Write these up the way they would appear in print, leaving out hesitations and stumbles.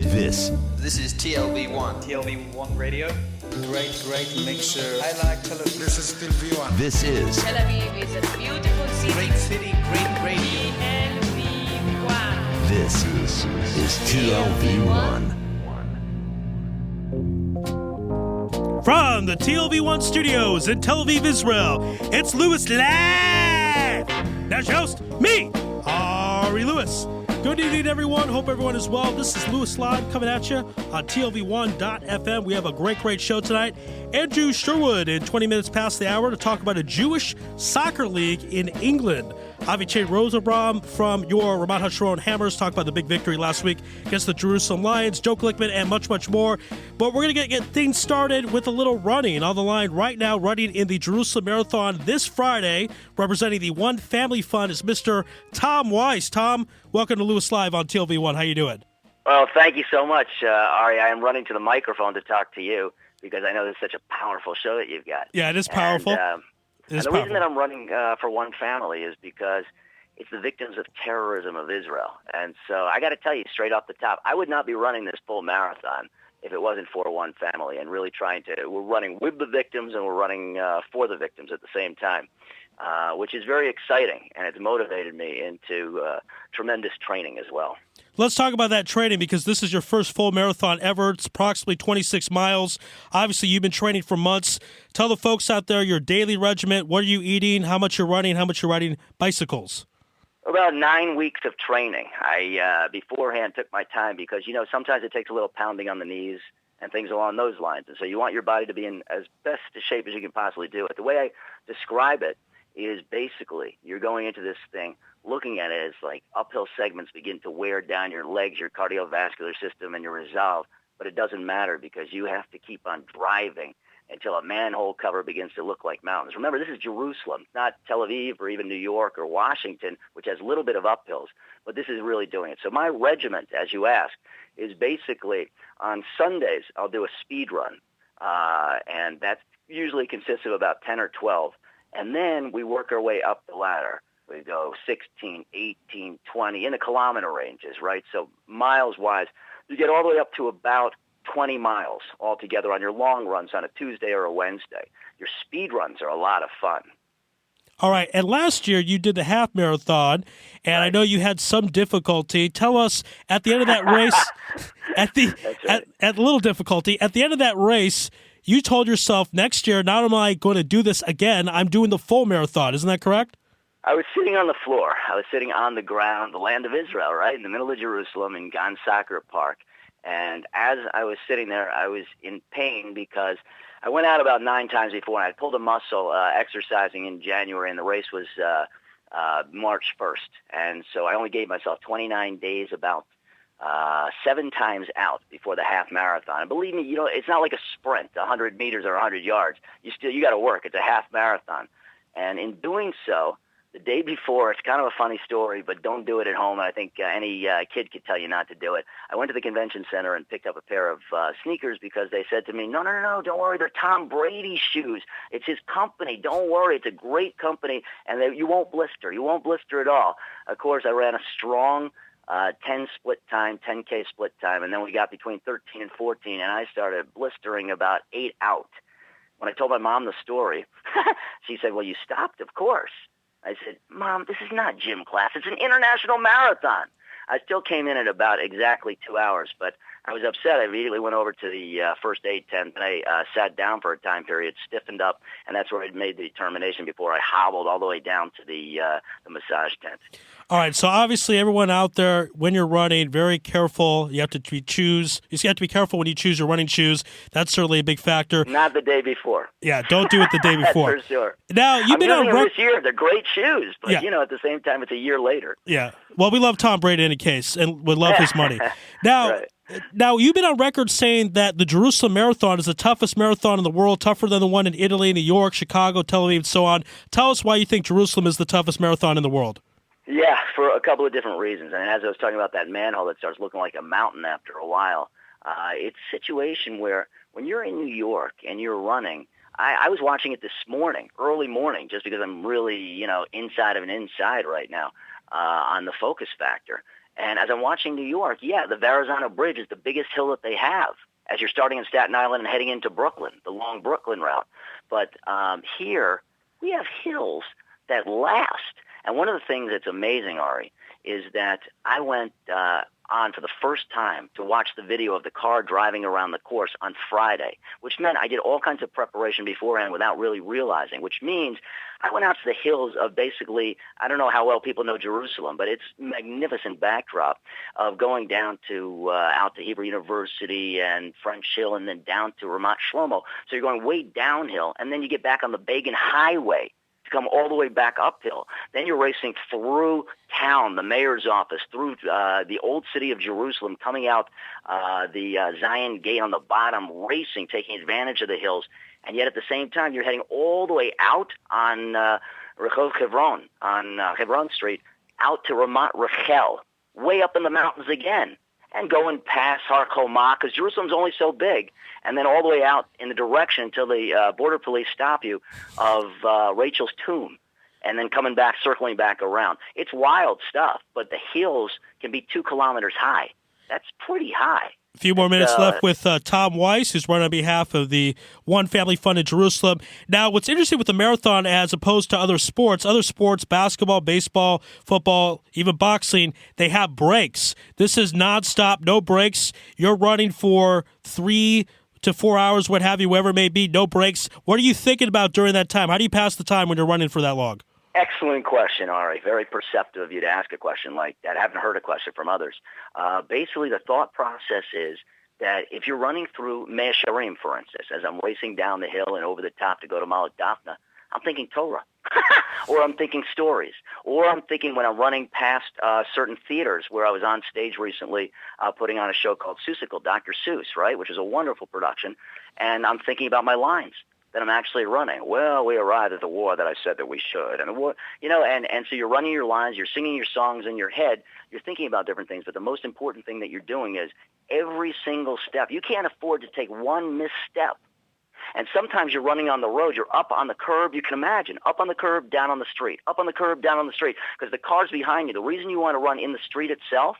This is TLV1. TLV1 radio. Great mixture. I like television. This is still V1. This is Tel Aviv is a beautiful city. Great city, great radio. TLV1. This is TLV1. From the TLV1 studios in Tel Aviv, Israel, it's Louis Live. That's just me, Ari Louis. Good evening, everyone. Hope everyone is well. This is Louis Live coming at you on TLV1.FM. We have a great show tonight. Andrew Sherwood in 20 minutes past the hour to talk about a Jewish soccer league in England. Aviv Rosenblum from your Ramat Hasharon Hammers talk about the big victory last week against the Jerusalem Lions, Joe Glickman, and much more. But we're going to get things started with a little running. On the line right now, running in the Jerusalem Marathon this Friday, representing the One Family Fund is Mr. Tom Weiss. Tom, welcome to Louis Live on TLV1. How you doing? Well, thank you so much, Ari. I am running to the microphone to talk to you because I know this is such a powerful show that you've got. Yeah, it is powerful. And the reason that I'm running for One Family is because it's the victims of terrorism of Israel. And so I got to tell you straight off the top, I would not be running this full marathon if it wasn't for One Family and really we're running with the victims and we're running for the victims at the same time, which is very exciting. And it's motivated me into tremendous training as well. Let's talk about that training because this is your first full marathon ever. It's approximately 26 miles. Obviously, you've been training for months. Tell the folks out there your daily regimen. What are you eating? How much you're running? How much you're riding bicycles? About 9 weeks of training. I beforehand took my time because, sometimes it takes a little pounding on the knees and things along those lines. And so you want your body to be in as best a shape as you can possibly do it. The way I describe it is basically you're going into this thing looking at it as like uphill segments begin to wear down your legs, your cardiovascular system, and your resolve. But it doesn't matter because you have to keep on driving until a manhole cover begins to look like mountains. Remember, this is Jerusalem, not Tel Aviv or even New York or Washington, which has a little bit of uphills, but this is really doing it. So my regiment, as you asked, is basically on Sundays I'll do a speed run, and that usually consists of about 10 or 12, and then we work our way up the ladder. We go 16, 18, 20, in the kilometer ranges, right? So miles-wise, you get all the way up to about 20 miles altogether on your long runs on a Tuesday or a Wednesday. Your speed runs are a lot of fun. All right, and last year you did the half marathon, and I know you had some difficulty. Tell us, at the end of that race, at a little difficulty, at the end of that race, you told yourself, next year, not only am I going to do this again, I'm doing the full marathon. Isn't that correct? I was sitting on the floor. I was sitting on the ground, the land of Israel, right, in the middle of Jerusalem in Gan Soccer Park. And as I was sitting there, I was in pain because I went out about 9 times before, and I pulled a muscle exercising in January, and the race was March 1st. And so I only gave myself 29 days, about 7 times out before the half marathon. And believe me, it's not like a sprint, 100 meters or 100 yards. You got to work. It's a half marathon. And in doing so, the day before, it's kind of a funny story, but don't do it at home. I think any kid could tell you not to do it. I went to the convention center and picked up a pair of sneakers because they said to me, no, don't worry, they're Tom Brady shoes. It's his company. Don't worry, it's a great company, and you won't blister. You won't blister at all. Of course, I ran a strong 10 split time, 10K split time, and then we got between 13 and 14, and I started blistering about 8 out. When I told my mom the story, she said, well, you stopped, of course. I said, Mom, this is not gym class. It's an international marathon. I still came in at about exactly 2 hours, but I was upset. I immediately went over to the first aid tent, and I sat down for a time period, stiffened up, and that's where I made the determination before I hobbled all the way down to the massage tent. All right, so obviously everyone out there, when you're running, very careful. You have to be careful when you choose your running shoes. That's certainly a big factor. Not the day before. Yeah, don't do it the day before. That's for sure. Now, you've been on this year. They're great shoes, but at the same time, it's a year later. Yeah. Well, we love Tom Brady in any case, and we love his money. Now, right. Now, you've been on record saying that the Jerusalem Marathon is the toughest marathon in the world, tougher than the one in Italy, New York, Chicago, Tel Aviv, and so on. Tell us why you think Jerusalem is the toughest marathon in the world. Yeah, for a couple of different reasons. And as I was talking about that manhole that starts looking like a mountain after a while, it's a situation where when you're in New York and you're running, I was watching it this morning, early morning, just because I'm really, inside of an inside right now on the focus factor. And as I'm watching New York, the Verrazano Bridge is the biggest hill that they have as you're starting in Staten Island and heading into Brooklyn, the long Brooklyn route. But here, we have hills that last. And one of the things that's amazing, Ari, is that I went on for the first time to watch the video of the car driving around the course on Friday, which meant I did all kinds of preparation beforehand without really realizing, which means I went out to the hills of basically, I don't know how well people know Jerusalem, but it's magnificent backdrop of going down to out to Hebrew University and French Hill and then down to Ramat Shlomo. So you're going way downhill, and then you get back on the Begin Highway to come all the way back uphill. Then you're racing through town, the mayor's office, through the old city of Jerusalem, coming out the Zion Gate on the bottom, racing, taking advantage of the hills. And yet at the same time, you're heading all the way out on Rehov Hebron, on Hebron Street, out to Ramat Rachel, way up in the mountains again, and going past Har Choma, because Jerusalem's only so big, and then all the way out in the direction until the border police stop you of Rachel's tomb, and then coming back, circling back around. It's wild stuff, but the hills can be 2 kilometers high. That's pretty high. A few more minutes left with Tom Weiss, who's running on behalf of the One Family Fund in Jerusalem. Now, what's interesting with the marathon as opposed to other sports, basketball, baseball, football, even boxing, they have breaks. This is nonstop, no breaks. You're running for 3 to 4 hours, what have you, whatever it may be, no breaks. What are you thinking about during that time? How do you pass the time when you're running for that long? Excellent question, Ari. Very perceptive of you to ask a question like that. I haven't heard a question from others. Basically, the thought process is that if you're running through Mea Shearim, for instance, as I'm racing down the hill and over the top to go to Malach Daphna, I'm thinking Torah, or I'm thinking stories, or I'm thinking when I'm running past certain theaters where I was on stage recently putting on a show called Seussical, Dr. Seuss, right, which is a wonderful production, and I'm thinking about my lines that I'm actually running. Well, we arrived at the war that I said that we should. And the war, and so you're running your lines, you're singing your songs in your head, you're thinking about different things, but the most important thing that you're doing is every single step. You can't afford to take one misstep. And sometimes you're running on the road, you're up on the curb, you can imagine, up on the curb, down on the street, up on the curb, down on the street, because the car's behind you. The reason you want to run in the street itself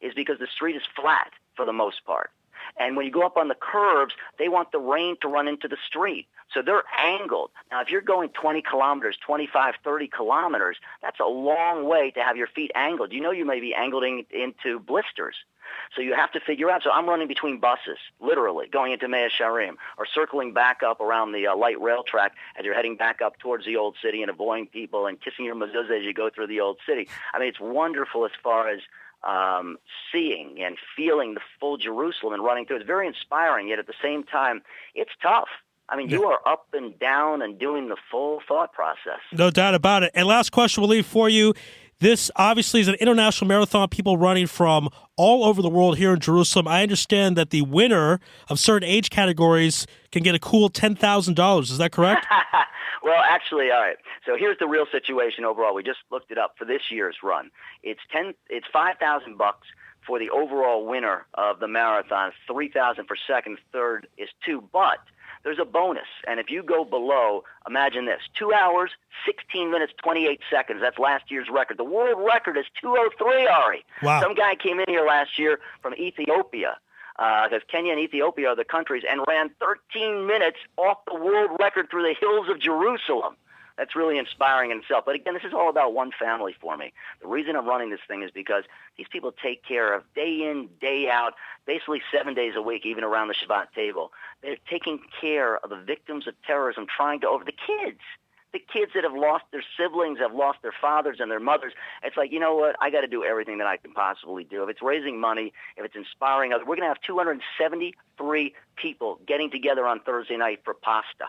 is because the street is flat for the most part. And when you go up on the curbs, they want the rain to run into the street. So they're angled. Now, if you're going 20 kilometers, 25, 30 kilometers, that's a long way to have your feet angled. You may be angled into blisters. So you have to figure out. So I'm running between buses, literally, going into Mea Shearim, or circling back up around the light rail track as you're heading back up towards the old city and avoiding people and kissing your mezuzah as you go through the old city. I mean, it's wonderful as far as seeing and feeling the full Jerusalem and running through. It's very inspiring, yet at the same time, it's tough. I mean, you are up and down and doing the full thought process. No doubt about it. And last question we'll leave for you. This obviously is an international marathon, people running from all over the world here in Jerusalem. I understand that the winner of certain age categories can get a cool $10,000. Is that correct? Well, actually, all right. So here's the real situation overall. We just looked it up for this year's run. It's $5,000 for the overall winner of the marathon. $3,000 for second, third is $2,000. But there's a bonus, and if you go below, imagine this: 2 hours, 16 minutes, 28 seconds. That's last year's record. The world record is 2:03, Ari. Wow. Some guy came in here last year from Ethiopia, because Kenya and Ethiopia are the countries, and ran 13 minutes off the world record through the hills of Jerusalem. That's really inspiring in itself. But again, this is all about one family for me. The reason I'm running this thing is because these people take care of day in, day out, basically 7 days a week, even around the Shabbat table. They're taking care of the victims of terrorism, trying to over the kids. The kids that have lost their siblings, have lost their fathers and their mothers. It's like, you know what? I got to do everything that I can possibly do. If it's raising money, if it's inspiring others, we're going to have 273 people getting together on Thursday night for pasta,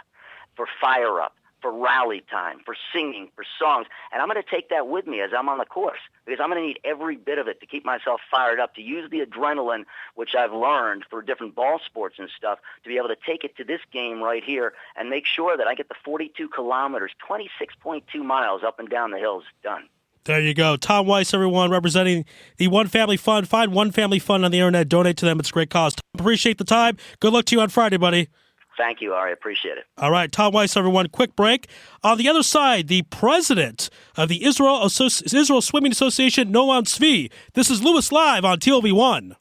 for fire up, for rally time, for singing, for songs. And I'm going to take that with me as I'm on the course, because I'm going to need every bit of it to keep myself fired up, to use the adrenaline, which I've learned for different ball sports and stuff, to be able to take it to this game right here and make sure that I get the 42 kilometers, 26.2 miles up and down the hills done. There you go. Tom Weiss, everyone, representing the One Family Fund. Find One Family Fund on the internet. Donate to them. It's a great cause. Appreciate the time. Good luck to you on Friday, buddy. Thank you, Ari. Appreciate it. All right, Tom Weiss, everyone. Quick break. On the other side, the president of the Israel Swimming Association, Noam Tzvi. This is Louis Live on TLV1.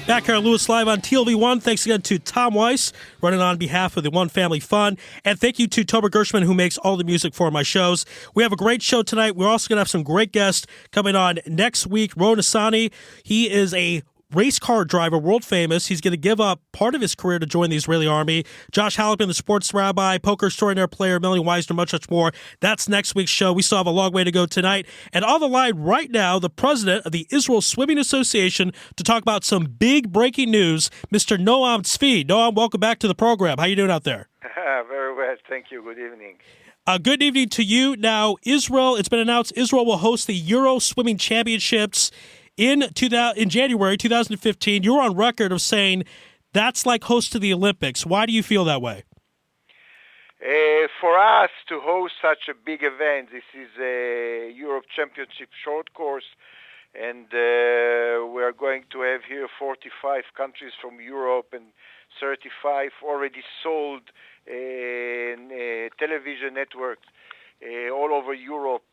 Back here on Louis Live on TLV1. Thanks again to Tom Weiss, running on behalf of the One Family Fund. And thank you to Tober Gershman, who makes all the music for my shows. We have a great show tonight. We're also going to have some great guests coming on next week. Ron Asani, he is a race car driver, world famous. He's going to give up part of his career to join the Israeli army. Josh Halloran, the sports rabbi, poker extraordinaire player, Melanie Weisner, much more. That's next week's show. We still have a long way to go tonight. And on the line right now, the president of the Israel Swimming Association to talk about some big breaking news, Mr. Noam Tzvi. Noam, welcome back to the program. How you doing out there? Very well. Thank you. Good evening. Good evening to you. Now, Israel, it's been announced Israel will host the Euro Swimming Championships in January 2015. You're on record of saying that's like host to the Olympics. Why do you feel that way? For us to host such a big event, this is a Europe Championship short course, and we're going to have here 45 countries from Europe and 35 already sold television networks all over Europe.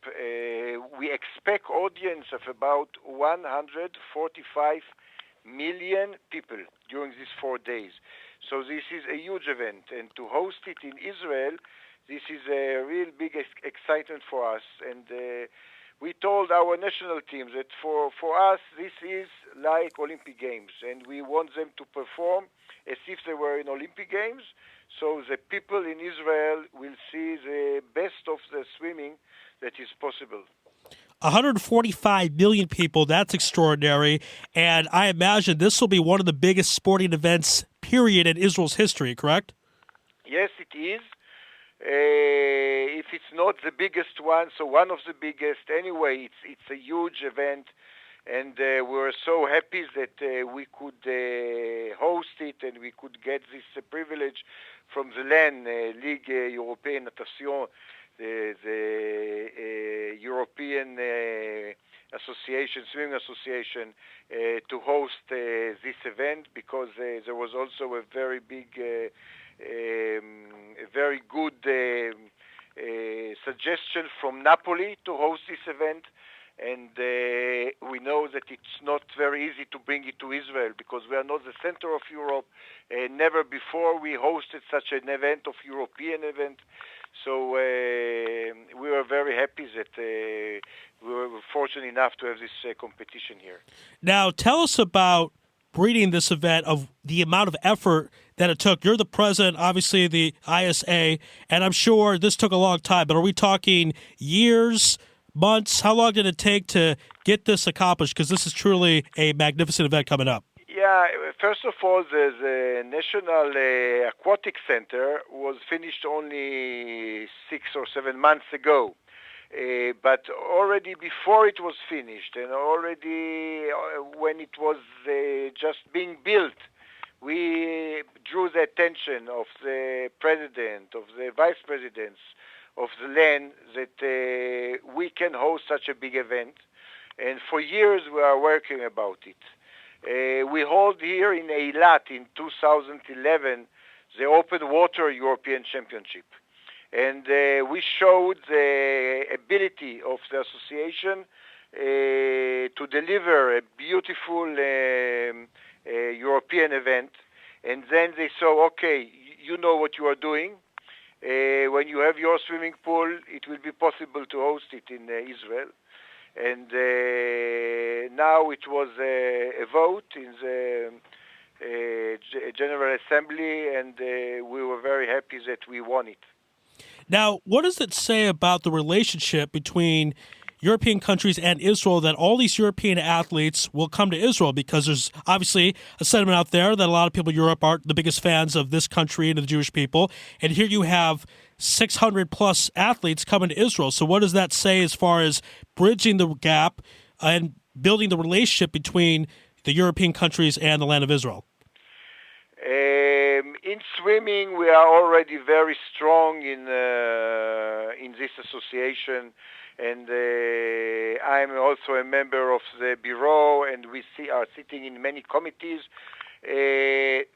We expect audience of about 145 million people during these 4 days. So this is a huge event, and to host it in Israel, this is a real big excitement for us. And we told our national teams that for us this is like Olympic Games, and we want them to perform as if they were in Olympic Games. So the people in Israel will see the best of the swimming that is possible. 145 million people, that's extraordinary. And I imagine this will be one of the biggest sporting events, period, in Israel's history, correct? Yes, it is. If it's not the biggest one, so one of the biggest. Anyway, it's a huge event. And we're so happy that we could host it and we could get this privilege from the LAN, Ligue Européenne Natation, the European Association, Swimming Association, to host this event, because there was also a very big, a very good suggestion from Napoli to host this event. And we know that it's not very easy to bring it to Israel because we are not the center of Europe. Never before we hosted such an event, of European event. So we were very happy that we were fortunate enough to have this competition here. Now, tell us about breeding this event, of the amount of effort that it took. You're the president, obviously, of the ISA, and I'm sure this took a long time, but are we talking years, months? How long did it take to get this accomplished? Because this is truly a magnificent event coming up. Yeah, first of all, the National Aquatic Center was finished only 6 or 7 months ago. But already before it was finished, and already when it was just being built, we drew the attention of the president, of the vice presidents of the land, that we can host such a big event. And for years we are working about it. We hold here in Eilat in 2011 the Open Water European Championship. And we showed the ability of the association to deliver a beautiful European event. And then they saw, okay, you know what you are doing. When you have your swimming pool, it will be possible to host it in Israel. And now it was a vote in the General Assembly, and we were very happy that we won it. Now, what does it say about the relationship between European countries and Israel that all these European athletes will come to Israel? Because there's obviously a sentiment out there that a lot of people in Europe aren't the biggest fans of this country and of the Jewish people. And here you have 600 plus athletes coming to Israel. So what does that say as far as bridging the gap and building the relationship between the European countries and the land of Israel? In swimming, we are already very strong in this association, and I'm also a member of the bureau, and we are sitting in many committees.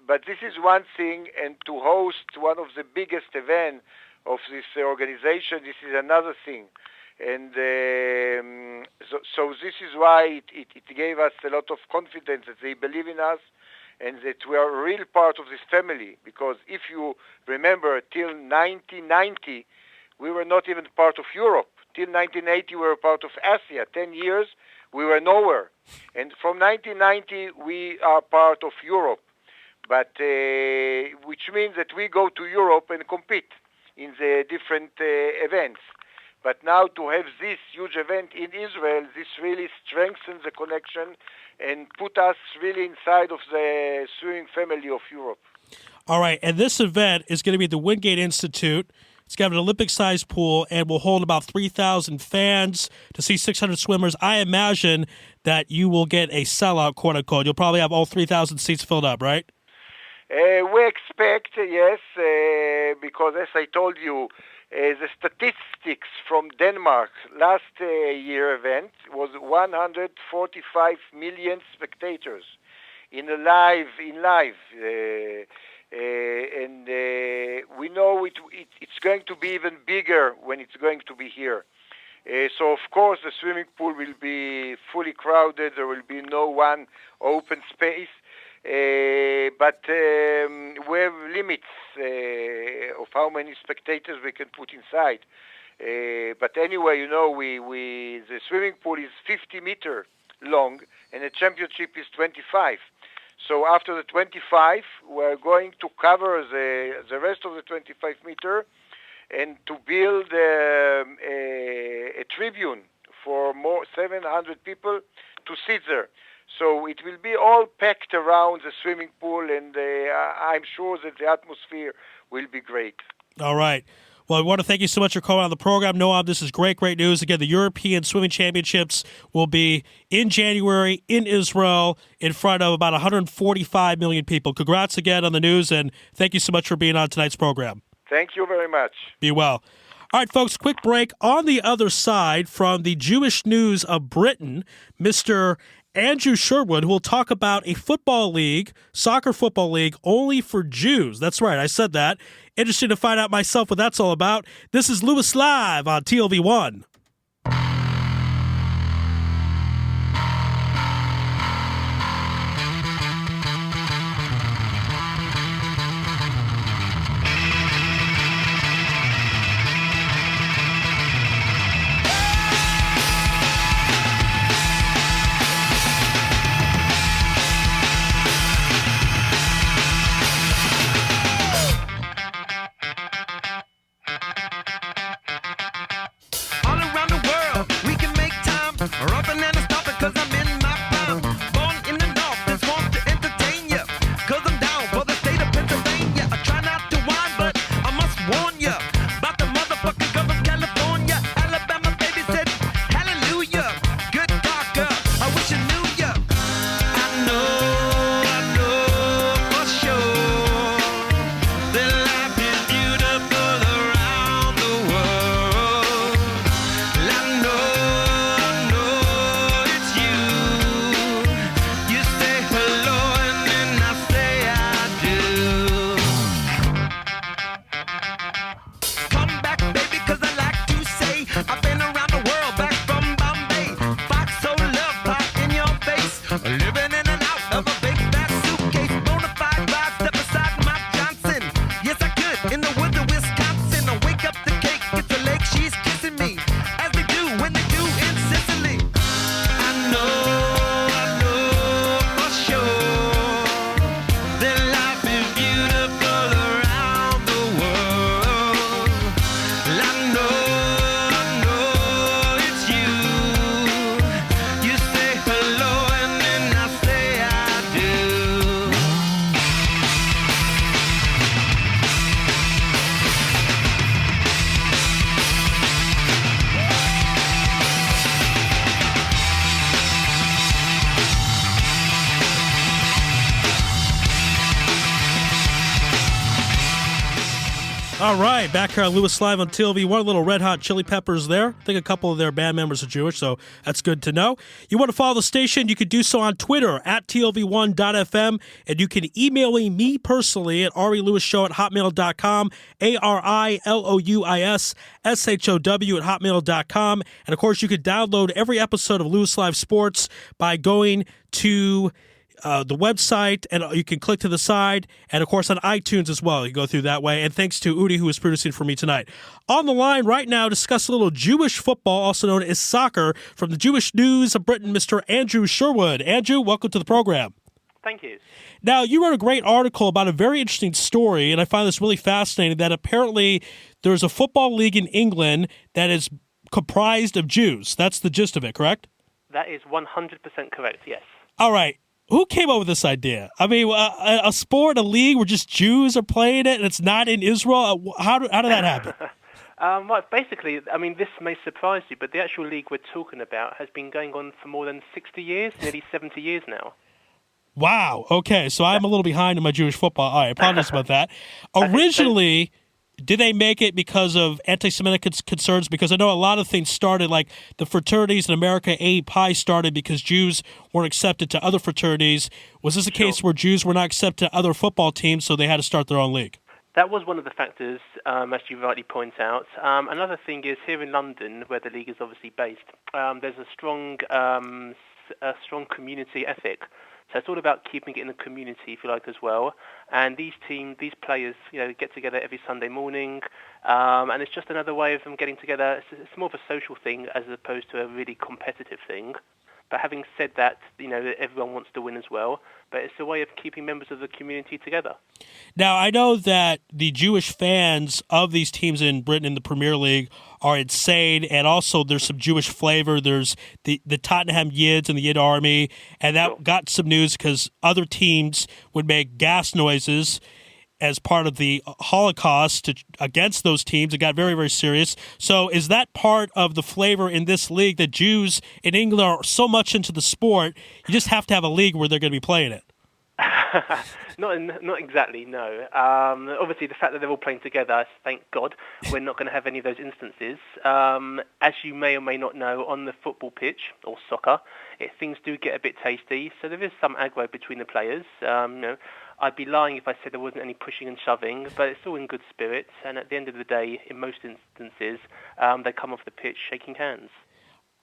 But this is one thing, and to host one of the biggest events of this organization, this is another thing. And so this is why it gave us a lot of confidence that they believe in us, and that we are a real part of this family. Because if you remember, till 1990, we were not even part of Europe. Till 1980, we were part of Asia. 10 years, we were nowhere. And from 1990, we are part of Europe. But which means that we go to Europe and compete in the different events. But now to have this huge event in Israel, this really strengthens the connection and put us really inside of the swimming family of Europe. All right, and this event is going to be at the Wingate Institute. It's got an Olympic-sized pool and will hold about 3,000 fans to see 600 swimmers. I imagine that you will get a sellout, quote-unquote. You'll probably have all 3,000 seats filled up, right? We expect, yes, because as I told you, the statistics from Denmark last year event was 145 million spectators in live. And we know it's going to be even bigger when it's going to be here. So, of course, the swimming pool will be fully crowded. There will be no one open space. But we have limits of how many spectators we can put inside. But anyway, you know, the swimming pool is 50 meters long, and the championship is 25. So after the 25, we're going to cover the rest of the 25 meter and to build a tribune for more 700 people to sit there. So it will be all packed around the swimming pool, and I'm sure that the atmosphere will be great. All right. Well, I want to thank you so much for calling on the program. Noam, this is great news. Again, the European Swimming Championships will be in January in Israel in front of about 145 million people. Congrats again on the news, and thank you so much for being on tonight's program. Thank you very much. Be well. All right, folks, quick break. On the other side, from the Jewish News of Britain, Mr. Andrew Sherwood, who will talk about a football league, soccer football league, only for Jews. That's right, I said that. Interested to find out myself what that's all about. This is Louis Live on TLV1. All right, back here on Lewis Live on TLV. One little Red Hot Chili Peppers there. I think a couple of their band members are Jewish, so that's good to know. You want to follow the station, you can do so on Twitter at TLV1.FM, and you can email me personally at arilouisshow@hotmail.com, ARILOUISSHOW@hotmail.com. And, of course, you can download every episode of Lewis Live Sports by going to the website, and you can click to the side, and of course on iTunes as well. You go through that way. And thanks to Udi, who is producing for me tonight. On the line right now, discuss a little Jewish football, also known as soccer, from the Jewish News of Britain, Mr. Andrew Sherwood. Andrew, welcome to the program. Thank you. Now, you wrote a great article about a very interesting story, and I find this really fascinating, that apparently there's a football league in England that is comprised of Jews. That's the gist of it, correct? That is 100% correct, yes. All right. Who came up with this idea? I mean, a sport, a league where just Jews are playing it and it's not in Israel? How did that happen? Well, basically, I mean, this may surprise you, but the actual league we're talking about has been going on for more than 60 years, nearly 70 years now. Wow. Okay, so I'm a little behind in my Jewish football. All right, I apologize about that. Originally, did they make it because of anti-Semitic concerns? Because I know a lot of things started, like the fraternities in America, A Pi started because Jews weren't accepted to other fraternities. Was this a case where Jews were not accepted to other football teams, so they had to start their own league? That was one of the factors, as you rightly point out. Another thing is here in London, where the league is obviously based, there's a strong community ethic. So it's all about keeping it in the community, if you like, as well. And these players, get together every Sunday morning, and it's just another way of them getting together. It's more of a social thing as opposed to a really competitive thing. But having said that, everyone wants to win as well. But it's a way of keeping members of the community together. Now, I know that the Jewish fans of these teams in Britain in the Premier League are insane, and also there's some Jewish flavor. There's the Tottenham Yids and the Yid Army, and that got some news because other teams would make gas noises as part of the Holocaust against those teams. It got very, very serious. So is that part of the flavor in this league that Jews in England are so much into the sport, you just have to have a league where they're going to be playing it? Not exactly, no. Obviously, the fact that they're all playing together, thank God, we're not going to have any of those instances. As you may or may not know, on the football pitch, or soccer, things do get a bit tasty, so there is some aggro between the players. I'd be lying if I said there wasn't any pushing and shoving, but it's all in good spirits, and at the end of the day, in most instances, they come off the pitch shaking hands.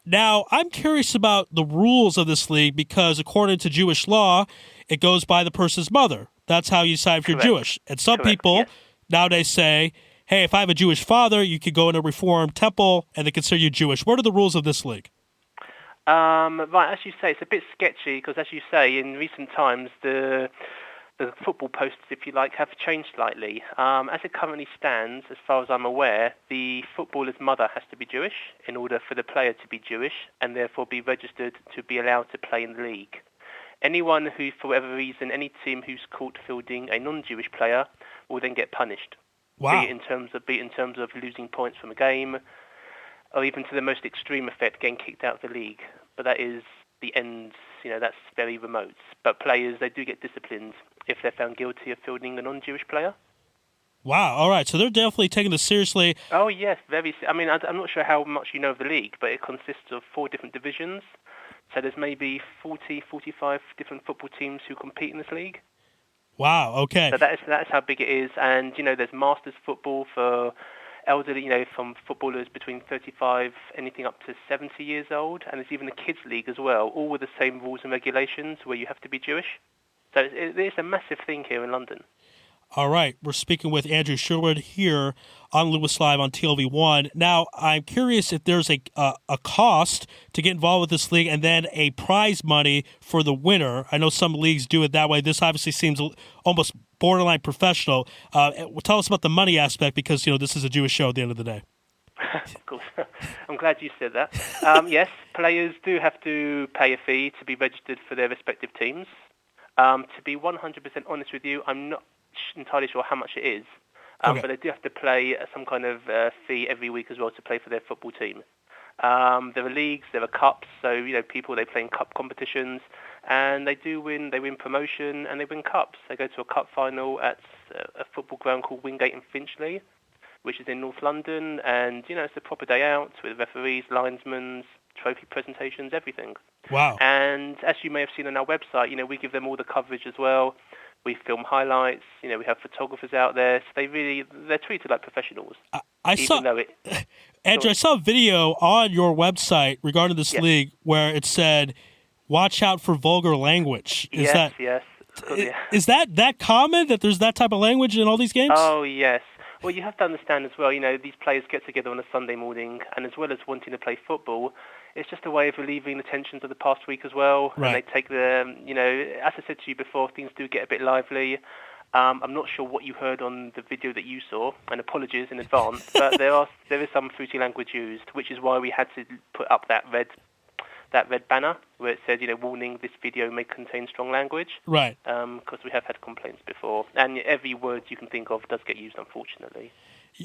Now, I'm curious about the rules of this league because according to Jewish law, it goes by the person's mother. That's how you decide if you're Jewish. And some people nowadays say, hey, if I have a Jewish father, you could go in a Reformed temple and they consider you Jewish. What are the rules of this league? Right, as you say, it's a bit sketchy because, as you say, in recent times, the football posts, if you like, have changed slightly. As it currently stands, as far as I'm aware, the footballer's mother has to be Jewish in order for the player to be Jewish and therefore be registered to be allowed to play in the league. Anyone who, for whatever reason, any team who's caught fielding a non-Jewish player will then get punished. Wow. Be it in terms of losing points from a game, or even to the most extreme effect, getting kicked out of the league. But that is the end. That's very remote. But players, they do get disciplined if they're found guilty of fielding a non-Jewish player. Wow. All right. So they're definitely taking this seriously. Oh, yes. I mean, I'm not sure how much you know of the league, but it consists of 4 different divisions. So there's maybe 40, 45 different football teams who compete in this league. Wow. Okay. So that's how big it is. And, there's masters football for elderly, from footballers between 35, anything up to 70 years old. And there's even a kids league as well, all with the same rules and regulations where you have to be Jewish. So it's a massive thing here in London. All right. We're speaking with Andrew Sherwood here on Lewis Live on TLV1. Now, I'm curious if there's a cost to get involved with this league and then a prize money for the winner. I know some leagues do it that way. This obviously seems almost borderline professional. Tell us about the money aspect because, this is a Jewish show at the end of the day. Of course. I'm glad you said that. Yes, players do have to pay a fee to be registered for their respective teams. To be 100% honest with you, I'm not entirely sure how much it is, but they do have to play some kind of fee every week as well to play for their football team. There are leagues, there are cups, so people, they play in cup competitions, and they win promotion and they win cups. They go to a cup final at a football ground called Wingate in Finchley. which is in North London, and, it's a proper day out with referees, linesmen, trophy presentations, everything. Wow. And as you may have seen on our website, we give them all the coverage as well. We film highlights. We have photographers out there. So they're treated like professionals. Andrew, I saw a video on your website regarding this league where it said, "Watch out for vulgar language." Is that common, that there's that type of language in all these games? Oh, yes. Well, you have to understand as well, these players get together on a Sunday morning, and as well as wanting to play football, it's just a way of relieving the tensions of the past week as well. Right. And they take as I said to you before, things do get a bit lively. I'm not sure what you heard on the video that you saw, and apologies in advance, but there is some fruity language used, which is why we had to put up that red banner where it said, warning, this video may contain strong language. Right. Because we have had complaints before. And every word you can think of does get used, unfortunately.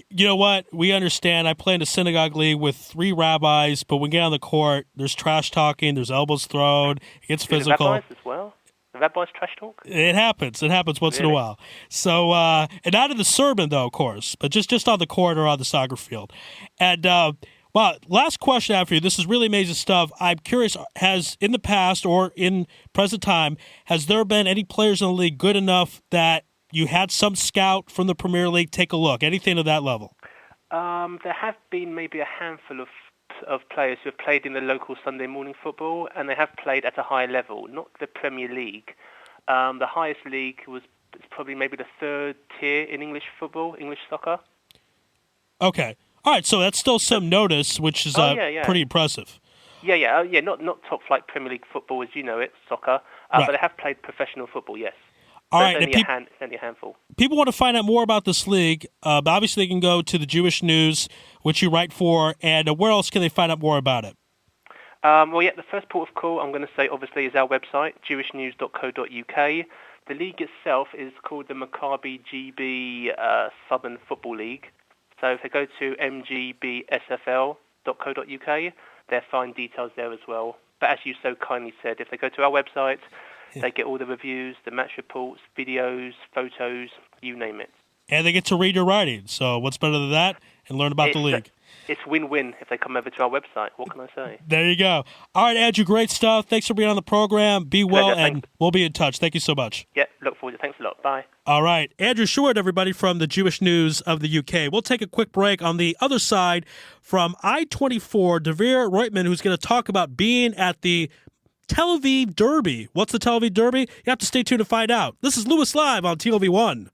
You know what? We understand. I play in a synagogue league with 3 rabbis, but when we get on the court, there's trash talking, there's elbows thrown, it gets physical. The rabbis as well? The rabbis trash talk? It happens. It happens once in a while. So, and not in the sermon, though, of course, but just on the court or on the soccer field. And, well, last question after you. This is really amazing stuff. I'm curious, has in the past or in present time, has there been any players in the league good enough that you had some scout from the Premier League take a look? Anything to that level? There have been maybe a handful of players who have played in the local Sunday morning football, and they have played at a high level, not the Premier League. The highest league was probably maybe the 3rd tier in English football, English soccer. Okay. All right, so that's still some notice, which is pretty impressive. Not top flight Premier League football as you know it, soccer, right. But they have played professional football, yes. All so right, it's only a handful. People want to find out more about this league. Obviously, they can go to the Jewish News, which you write for, and where else can they find out more about it? The first port of call, I'm going to say, obviously, is our website, jewishnews.co.uk. The league itself is called the Maccabi GB Southern Football League. So if they go to mgbsfl.co.uk, they'll find details there as well. But as you so kindly said, if they go to our website, they get all the reviews, the match reports, videos, photos, you name it. And they get to read your writing. So what's better than that? And learn about the league. It's win-win if they come over to our website. What can I say? There you go. All right, Andrew, great stuff. Thanks for being on the program. Be well, and we'll be in touch. Thank you so much. Yeah, look forward to it. Thanks a lot. Bye. All right. Andrew Sherwood, everybody, from the Jewish News of the UK. We'll take a quick break. On the other side, from I-24, Devere Reutman, who's going to talk about being at the Tel Aviv Derby. What's the Tel Aviv Derby? You have to stay tuned to find out. This is Louis Live on TLV1.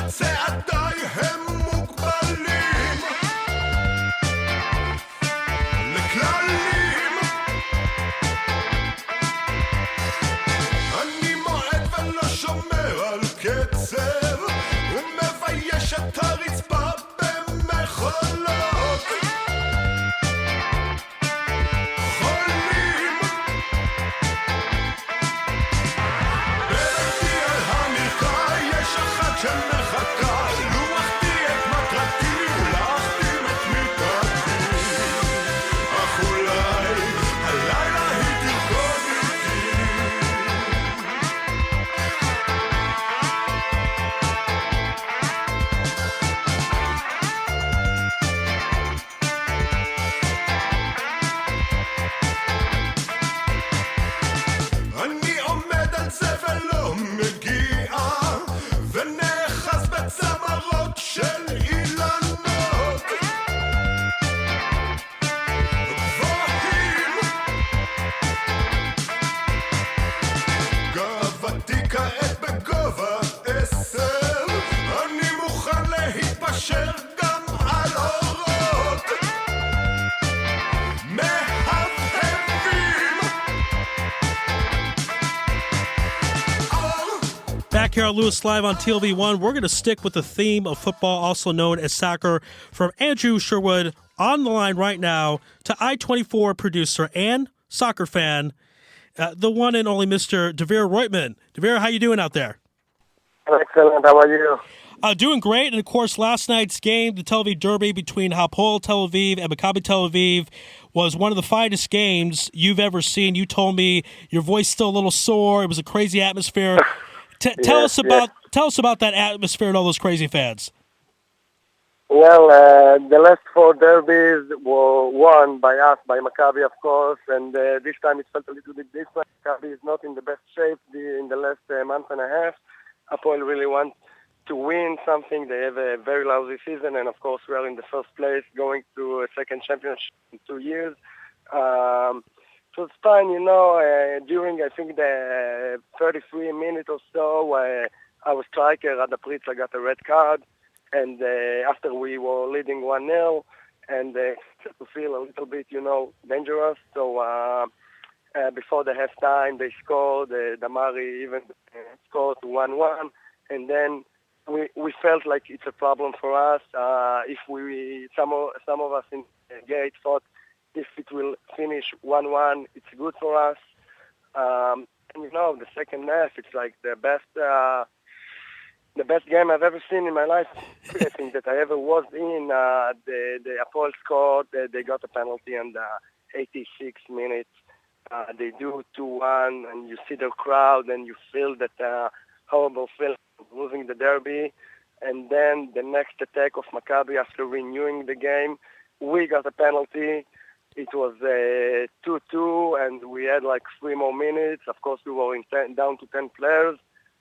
צעדיי הם מוגבלים לכללים אני מועד ולא שומר על קצב ומבייש את הרצפה במחולות חולים בביתי על המרקע יש אחת שמחכה לוחתי את מטרתי ולחתים את מיטתי אך אולי הלילה היא תרקוד איתי אני עומד על זה ולא מגיע ונאחז בצמרות של אילנות גבוהים גאוותי כעת בגובה 10 אני מוכן להתפשר גם על אורות מהבהבים Back here on Louis Live on TLV1, we're going to stick with the theme of football, also known as soccer, from Andrew Sherwood on the line right now to I-24 producer and soccer fan. the one and only Mr. Devere Reutman. Devere, how you doing out there? Excellent. How are you? Doing great. And, of course, last night's game, the Tel Aviv Derby between Hapoel Tel Aviv and Maccabi Tel Aviv, was one of the finest games you've ever seen. You told me your voice still a little sore. It was a crazy atmosphere. Tell us about that atmosphere and all those crazy fans. Well, the last 4 derbies were won by us, by Maccabi, of course, and this time it felt a little bit different. Maccabi is not in the best shape in the last month and a half. Hapoel really wants to win something. They have a very lousy season, and of course we are in the first place, going to a second championship in 2 years. It was fun, during, I think, the 33 minutes or so, our striker, Rada Pritza, got a red card, and after we were leading 1-0, and to feel a little bit, dangerous. So before the halftime, they scored. Damari even scored 1-1, and then we felt like it's a problem for us. If some of us in the gate thought if it will finish 1-1, it's good for us. And the second half, it's like the best game I've ever seen in my life. I think that I ever was in. The Hapoel scored. They got a penalty in the 86 minutes. They do 2-1, and you see the crowd, and you feel that horrible feeling of losing the derby. And then the next attack of Maccabi, after renewing the game, we got a penalty. It was 2-2, and we had like 3 more minutes. Of course, we were down to 10 players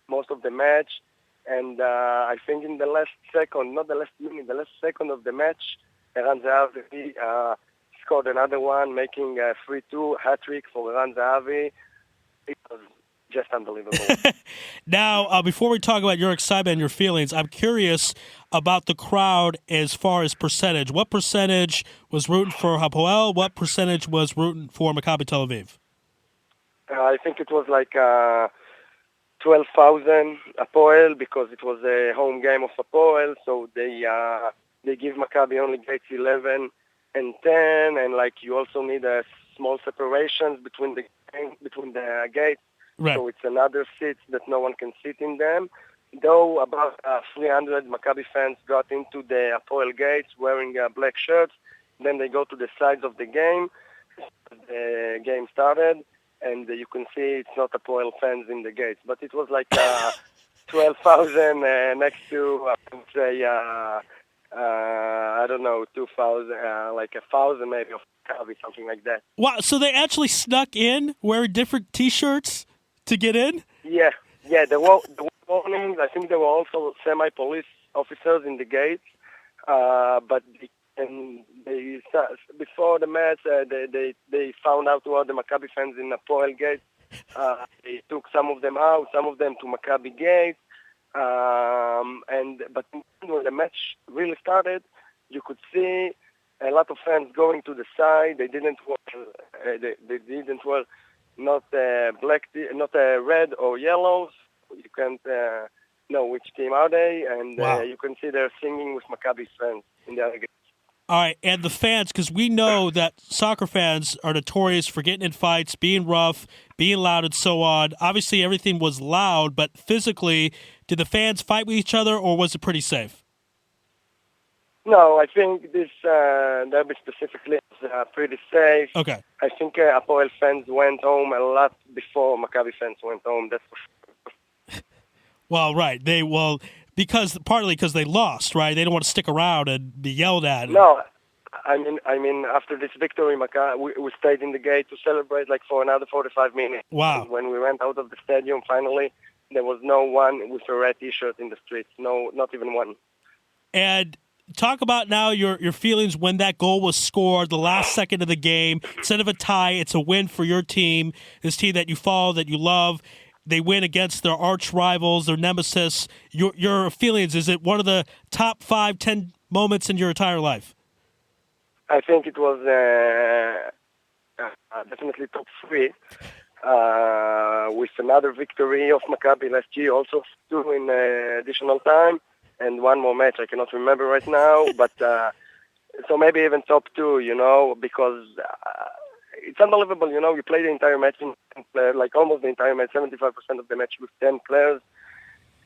most of the match. And I think in the last second, not the last minute, the last second of the match, Eran Zahavi scored another one, making a 3-2 hat-trick for Eran Zahavi. It was just unbelievable. Now, before we talk about your excitement and your feelings, I'm curious about the crowd as far as percentage. What percentage was rooting for Hapoel? What percentage was rooting for Maccabi Tel Aviv? I think it was like 12,000 Hapoel, because it was a home game of Hapoel, so they give Maccabi only gates 11 and 10, and like you also need a small separations between the gates. Right. So it's another seats that no one can sit in them. Though about 300 Maccabi fans got into the Hapoel gates wearing black shirts. Then they go to the sides of the game. The game started, and you can see it's not Hapoel fans in the gates. But it was like 12,000 next to, I would say, I don't know, 2,000, like 1,000 maybe of Maccabi, something like that. Wow, so they actually snuck in wearing different T-shirts to get in? Yeah. There were warnings. I think there were also semi-police officers in the gates. But before the match, they found out who are the Maccabi fans in the Hapoel gate. They took some of them out, some of them to Maccabi gate. But when the match really started, you could see a lot of fans going to the side. They didn't wear not red or yellow. You can't know which team are they, and wow. You can see they're singing with Maccabi fans in the other games. All right, and the fans, because we know that soccer fans are notorious for getting in fights, being rough, being loud, and so on. Obviously, everything was loud, but physically, did the fans fight with each other, or was it pretty safe? No, I think this derby specifically is pretty safe. Okay. I think Hapoel fans went home a lot before Maccabi fans went home. That's for sure. Well, right. Partly because they lost, right? They don't want to stick around and be yelled at. No, I mean, after this victory, we stayed in the gate to celebrate like for another 45 minutes. Wow. And when we went out of the stadium, finally, there was no one with a red T-shirt in the streets. No, not even one. And talk about now your feelings when that goal was scored, the last second of the game. Instead of a tie, it's a win for your team, this team that you follow, that you love. They win against their arch rivals, their nemesis. Your feelings, is it one of the top 5, 10 moments in your entire life? I think it was definitely top 3. With another victory of Maccabi last year, also 2 in additional time, and one more match I cannot remember right now. But so maybe even top 2, because it's unbelievable. You play the entire match, like almost the entire match, 75% of the match with 10 players.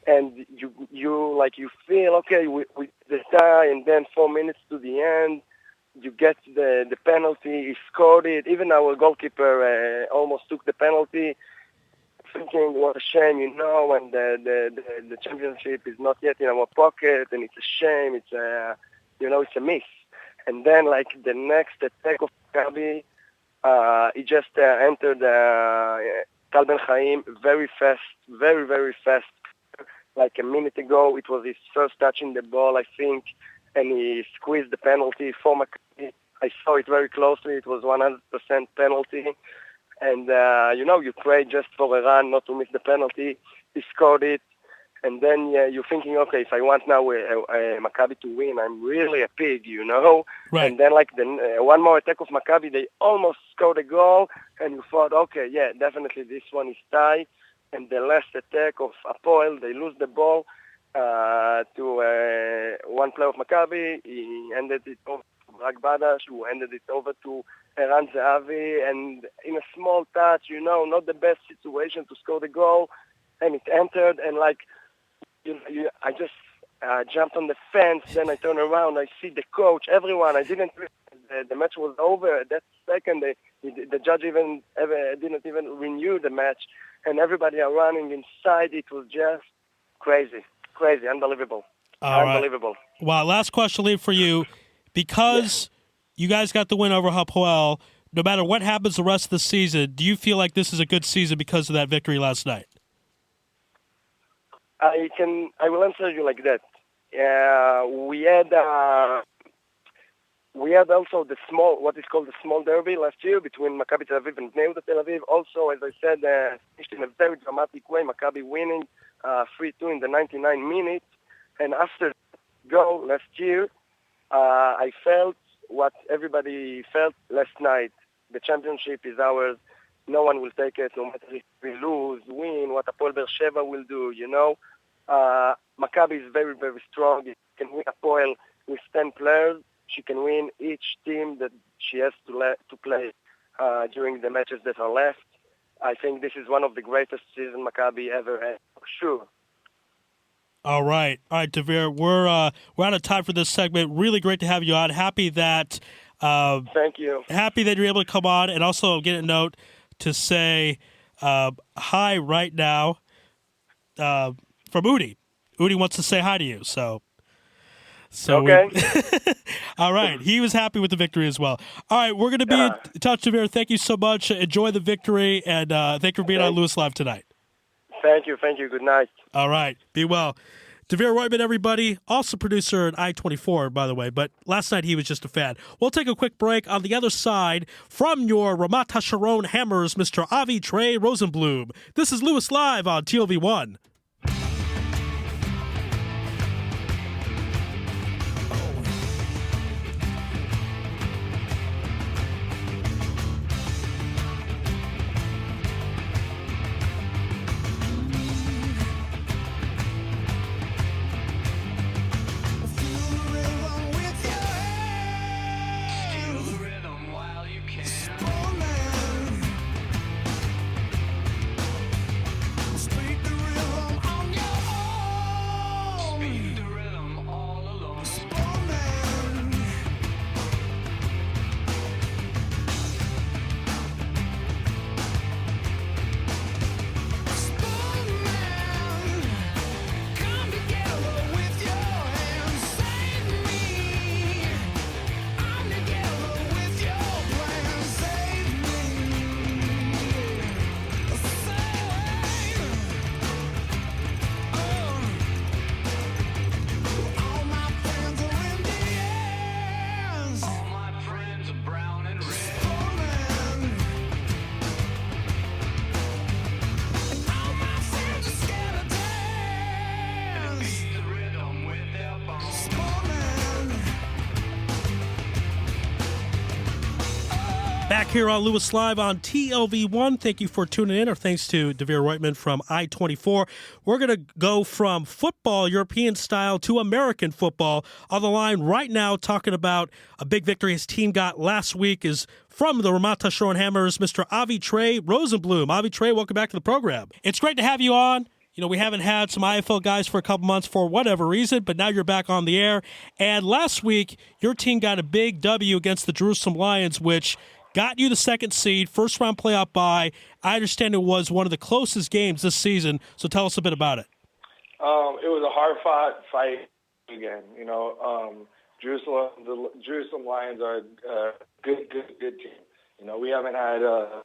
And you feel, okay, we the tie, and then 4 minutes to the end, you get the penalty, he scored it. Even our goalkeeper almost took the penalty, thinking, what a shame, and the championship is not yet in our pocket, and it's a shame, it's a miss. And then, the next attack of Maccabi, he just entered Tal Ben Chaim very fast, very, very fast. Like a minute ago, it was his first touching the ball, I think, and he squeezed the penalty for Maccabi. I saw it very closely. It was 100% penalty. And, you pray just for a run, not to miss the penalty. He scored it. And then you're thinking, okay, if I want now Maccabi to win, I'm really a pig, Right. And then, one more attack of Maccabi, they almost scored a goal, and you thought, okay, yeah, definitely this one is tie. And the last attack of Apoel, they lose the ball to one player of Maccabi. He ended it over to Brak Badash, who ended it over to Eran Zehavi, and in a small touch, not the best situation to score the goal, and it entered, and I just jumped on the fence, then I turn around, I see the coach, everyone, I didn't realize the match was over. At that second, the judge didn't even renew the match, and everybody are running inside. It was just crazy, unbelievable. Unbelievable. Right. Wow, last question, Lee, for you. Because you guys got the win over Hapoel, no matter what happens the rest of the season, do you feel like this is a good season because of that victory last night? I will answer you like that. We had also what is called the small derby last year between Maccabi Tel Aviv and Bnei Yehuda Tel Aviv. Also, as I said, finished in a very dramatic way. Maccabi winning 3-2 in the 99 minutes. And after goal last year, I felt what everybody felt last night. The championship is ours. No one will take it, no matter if we lose, win, what Hapoel Be'er Sheva will do, Maccabi is very, very strong. It can win Hapoel with 10 players. She can win each team that she has to play during the matches that are left. I think this is one of the greatest seasons Maccabi ever had, for sure. All right, Tavir, we're out of time for this segment. Really great to have you on. Happy that thank you. Happy that you're able to come on, and also get a note to say hi right now from Udi. Udi wants to say hi to you, so okay. All right, he was happy with the victory as well. All right, we're going to be in touch, Tavir. Thank you so much. Enjoy the victory, and thank you for being on Louis Live tonight. Thank you. Good night. All right, be well. Tavir Roitman, everybody, also producer at I-24, by the way, but last night he was just a fan. We'll take a quick break. On the other side, from your Ramat Hasharon Hammers, Mr. Avi Trey Rosenblum. This is Louis Live on TLV1. Speak the river Back here on Lewis Live on TLV1. Thank you for tuning in, or thanks to Devere Reutman from I-24. We're going to go from football, European style, to American football. On the line right now, talking about a big victory his team got last week, is from the Ramat Hasharon Hammers, Mr. Avi Rosenblum. Avi, welcome back to the program. It's great to have you on. You know, we haven't had some IFL guys for a couple months for whatever reason, but now you're back on the air. And last week, your team got a big W against the Jerusalem Lions, which got you the second seed, first-round playoff bye. I understand it was one of the closest games this season, so tell us a bit about it. It was a hard-fought fight again. You know, the Jerusalem Lions are a good team. You know, we haven't had a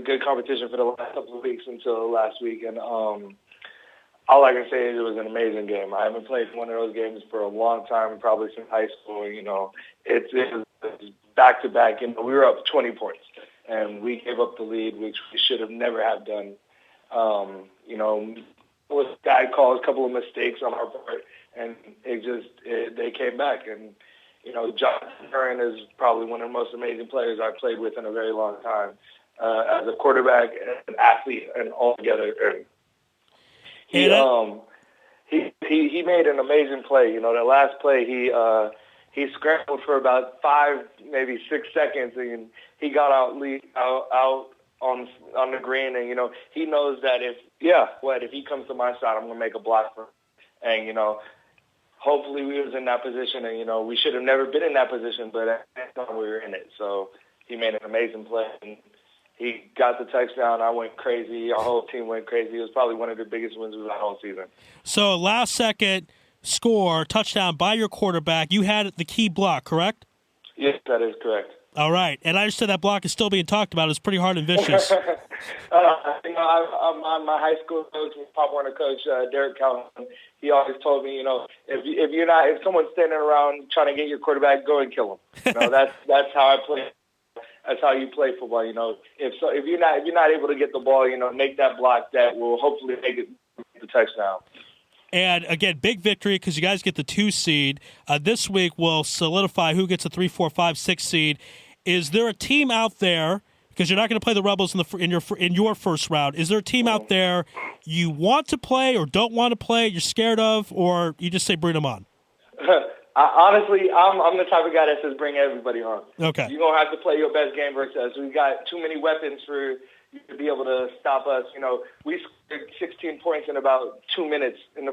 good competition for the last couple of weeks until last week, and all I can say is it was an amazing game. I haven't played one of those games for a long time, probably since high school. You know, it was back-to-back. You know, we were up 20 points, and we gave up the lead, which we should have never have done. You know, the guy caused a couple of mistakes on our part, and they came back. And, you know, Jonathan Curran is probably one of the most amazing players I've played with in a very long time, as a quarterback, an athlete, and altogether. And he made an amazing play. You know, that last play, he scrambled for about 5, maybe 6 seconds, and he got out on the green. And, you know, he knows that if he comes to my side, I'm going to make a block for him. And, you know, hopefully we was in that position. And, you know, we should have never been in that position, but at that time we were in it. So he made an amazing play. And he got the touchdown. I went crazy. Our whole team went crazy. It was probably one of the biggest wins of the whole season. So last second score, touchdown by your quarterback. You had the key block, correct? Yes, that is correct. All right. And I understand that block is still being talked about. It's pretty hard and vicious. You know, my high school coach, Pop Warner coach, Derek Calhoun, he always told me, you know, if someone's standing around trying to get your quarterback, go and kill him. You know, that's how I play. That's how you play football. You know, if you're not able to get the ball, you know, make that block that will hopefully make it the touchdown. And, again, big victory because you guys get the 2 seed. This week will solidify who gets a 3, 4, 5, 6 seed. Is there a team out there, because you're not going to play the Rebels in your first round, is there a team out there you want to play or don't want to play, you're scared of, or you just say bring them on? Honestly, I'm the type of guy that says bring everybody on. Okay. You're going to have to play your best game versus us. We've got too many weapons for you to be able to stop us. You know, we scored 16 points in about 2 minutes in the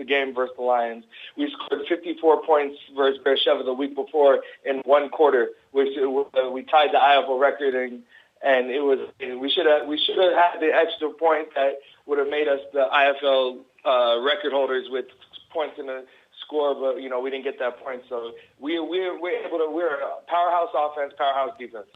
game versus the Lions. We scored 54 points versus Beersheva the week before in 1 quarter, which we tied the IFL record, and we should have had the extra point that would have made us the IFL record holders with points in the score, but, you know, we didn't get that point. So we're a powerhouse offense, powerhouse defense.